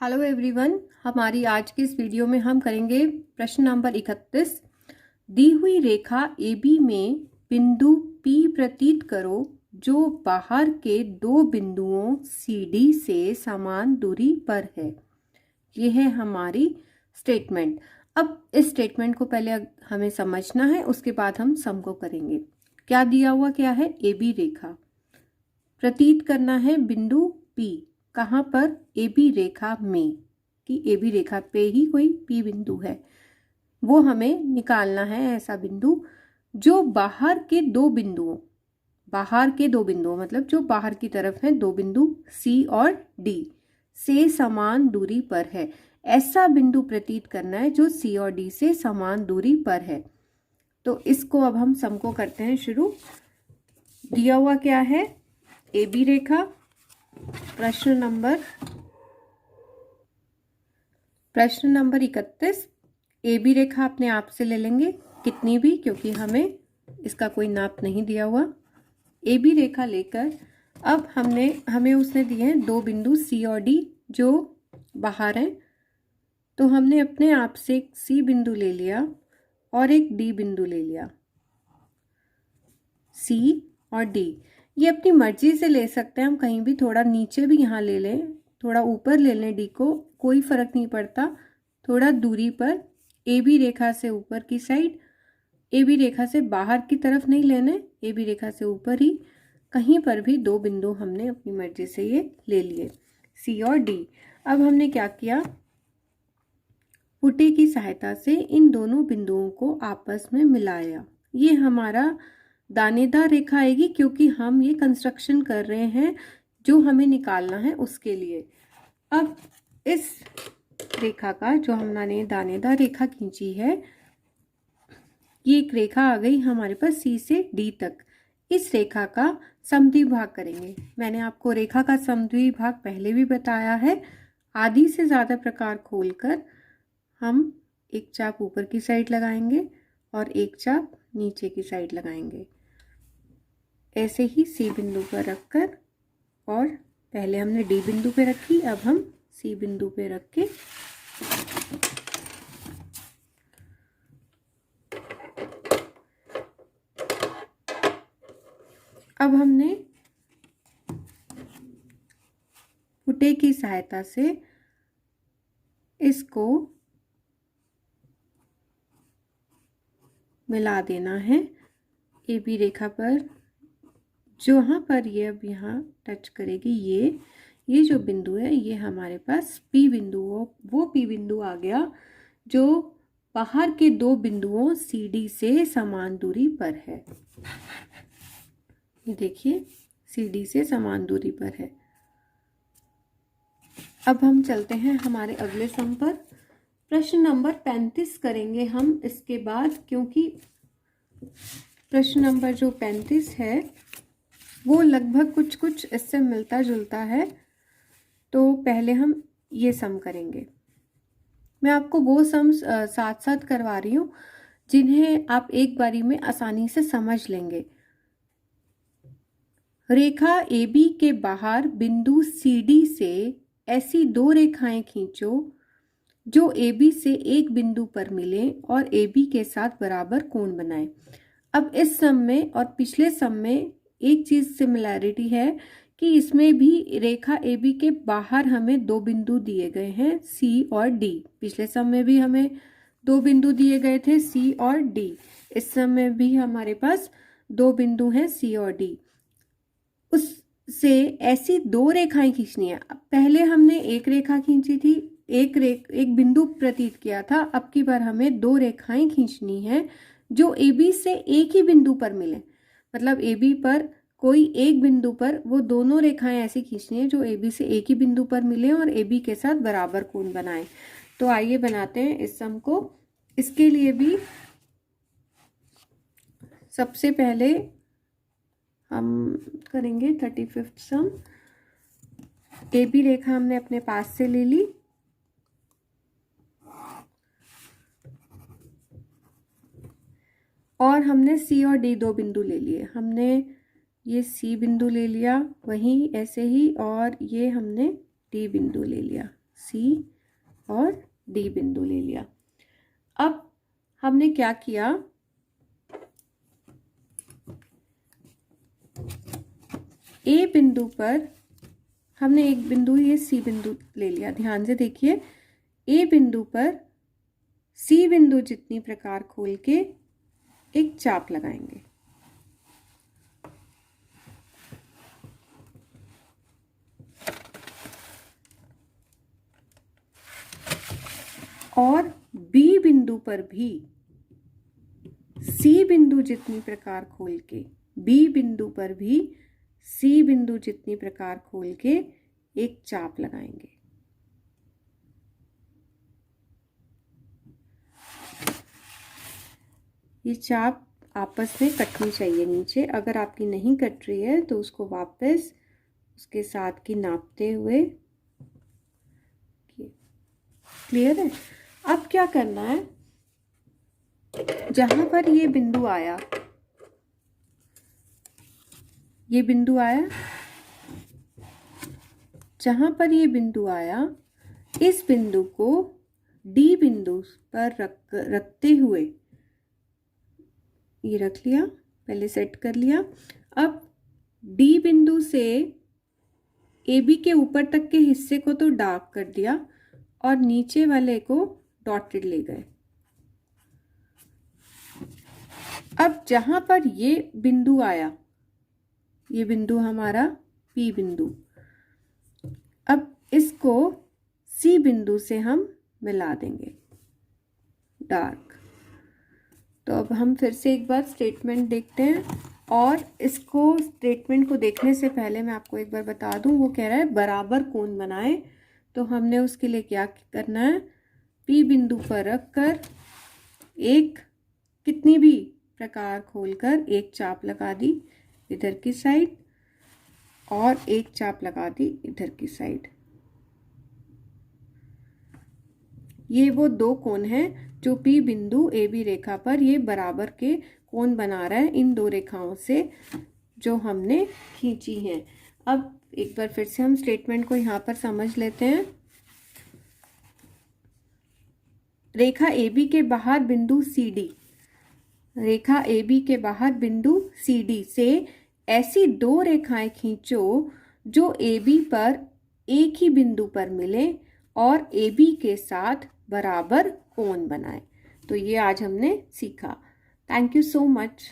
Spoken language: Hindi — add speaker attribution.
Speaker 1: हेलो एवरीवन, हमारी आज की इस वीडियो में हम करेंगे प्रश्न नंबर 31। दी हुई रेखा AB में बिंदु P प्रतीत करो जो बाहर के दो बिंदुओं CD से समान दूरी पर है। ये है हमारी स्टेटमेंट। अब इस स्टेटमेंट को पहले हमें समझना है, उसके बाद हम सम को करेंगे। क्या दिया हुआ क्या है? AB रेखा प्रतीत करना है बिंदु P। कहाँ पर? AB रेखा में, कि AB रेखा पे ही कोई P बिंदु है, वो हमें निकालना है। ऐसा बिंदु जो बाहर के दो बिंदुओं मतलब जो बाहर की तरफ है, दो बिंदु C और D से समान दूरी पर है। ऐसा बिंदु प्रतीत करना है जो C और D से समान दूरी पर है। तो इसको अब हम सम को करते हैं शुरू। दिया हुआ क्या है? AB रेखा। प्रश्न नंबर 31। AB रेखा अपने आप से ले लेंगे, कितनी भी, क्योंकि हमें इसका कोई नाप नहीं दिया हुआ। AB रेखा लेकर अब हमें उसने दिए हैं दो बिंदु C और D जो बाहर हैं। तो हमने अपने आप से एक C बिंदु ले लिया और एक D बिंदु ले लिया। C और D ये अपनी मर्जी से ले सकते हैं, हम कहीं भी, थोड़ा नीचे भी यहाँ ले लें, थोड़ा ऊपर ले लें D को, कोई फर्क नहीं पड़ता। थोड़ा दूरी पर AB रेखा से ऊपर की साइड, AB रेखा से बाहर की तरफ नहीं लेने, AB रेखा से ऊपर ही कहीं पर भी दो बिंदु हमने अपनी मर्जी से ये ले लिए, C और D। अब हमने क्या किया? पुटे की सहायता से इन दोनों बिंदुओं को आपस में मिलाया। ये हमारा दानेदार रेखा आएगी, क्योंकि हम ये कंस्ट्रक्शन कर रहे हैं जो हमें निकालना है उसके लिए। अब इस रेखा का, जो हमने दानेदार रेखा खींची है, ये एक रेखा आ गई हमारे पास C से D तक। इस रेखा का समद्विभाग करेंगे। मैंने आपको रेखा का समद्विभाग पहले भी बताया है। आधी से ज़्यादा प्रकार खोलकर हम एक चाप ऊपर की साइड लगाएंगे और एक चाप नीचे की साइड लगाएंगे। ऐसे ही C बिंदु पर रखकर, और पहले हमने D बिंदु पे रखी, अब हम C बिंदु पे रख के अब हमने पुटे की सहायता से इसको मिला देना है AB रेखा पर। जहाँ पर ये अब यहाँ टच करेगी, ये जो बिंदु है, ये हमारे पास P बिंदु हो, वो P बिंदु आ गया जो बाहर के दो बिंदुओं CD से समान दूरी पर है। ये देखिए, CD से समान दूरी पर है। अब हम चलते हैं हमारे अगले सम पर। प्रश्न नंबर 35 करेंगे हम इसके बाद, क्योंकि प्रश्न नंबर जो 35 है वो लगभग कुछ इससे मिलता जुलता है। तो पहले हम ये सम करेंगे। मैं आपको वो सम साथ साथ करवा रही हूँ जिन्हें आप एक बारी में आसानी से समझ लेंगे। रेखा AB के बाहर बिंदु CD से ऐसी दो रेखाएं खींचो जो AB से एक बिंदु पर मिले और AB के साथ बराबर कोण बनाए। अब इस सम में और पिछले सम में एक चीज सिमिलैरिटी है कि इसमें भी रेखा AB के बाहर हमें दो बिंदु दिए गए हैं, C और D। पिछले सम में भी हमें दो बिंदु दिए गए थे, C और D। इस सम में भी हमारे पास दो बिंदु हैं, C और D। उससे ऐसी दो रेखाएं खींचनी है। पहले हमने एक रेखा खींची थी, एक बिंदु प्रतीत किया था। अब की बार हमें दो रेखाएं खींचनी है जो AB से एक ही बिंदु पर मिले, मतलब AB पर कोई एक बिंदु पर वो दोनों रेखाएं ऐसी खींचनी है जो AB से एक ही बिंदु पर मिले और AB के साथ बराबर कोण बनाए। तो आइए बनाते हैं इस सम को। इसके लिए भी सबसे पहले हम करेंगे 35वां सम। AB रेखा हमने अपने पास से ले ली, और हमने C और D दो बिंदु ले लिए। हमने ये C बिंदु ले लिया, वहीं ऐसे ही, और ये हमने D बिंदु ले लिया, सी और डी बिंदु ले लिया। अब हमने क्या किया, ए बिंदु पर हमने एक बिंदु, ये सी बिंदु ले लिया। ध्यान से देखिए, ए बिंदु पर सी बिंदु जितनी प्रकार खोल के एक चाप लगाएंगे। और बी बिंदु पर भी सी बिंदु जितनी प्रकार खोल के, बी बिंदु पर भी सी बिंदु जितनी प्रकार खोल के एक चाप लगाएंगे। ये चाप आपस में कटनी चाहिए नीचे। अगर आपकी नहीं कट रही है तो उसको वापस उसके साथ की नापते हुए, क्लियर है। अब क्या करना है, जहां पर ये बिंदु आया, ये बिंदु आया, जहां पर ये बिंदु आया, इस बिंदु को डी बिंदु पर रखते हुए, ये रख लिया, पहले सेट कर लिया। अब डी बिंदु से ए बी के ऊपर तक के हिस्से को तो डार्क कर दिया और नीचे वाले को डॉटेड ले गए। अब जहां पर ये बिंदु आया, ये बिंदु हमारा पी बिंदु, अब इसको सी बिंदु से हम मिला देंगे डार्क। तो अब हम फिर से एक बार स्टेटमेंट देखते हैं, और इसको स्टेटमेंट को देखने से पहले मैं आपको एक बार बता दूं, वो कह रहा है बराबर कोण बनाए। तो हमने उसके लिए क्या करना है, पी बिंदु पर रखकर एक कितनी भी प्रकार खोलकर एक चाप लगा दी इधर की साइड और एक चाप लगा दी इधर की साइड। ये वो दो कोण हैं जो पी बिंदु ए बी रेखा पर ये बराबर के कोण बना रहा है इन दो रेखाओं से जो हमने खींची हैं। अब एक बार फिर से हम स्टेटमेंट को यहाँ पर समझ लेते हैं। रेखा ए बी के बाहर बिंदु C D, Rekha A B के बाहर बिंदु सी डी से ऐसी दो रेखाएं खींचो जो ए बी पर एक ही बिंदु पर मिले और ए बी के साथ बराबर कोण बनाए। तो ये आज हमने सीखा। Thank you so much.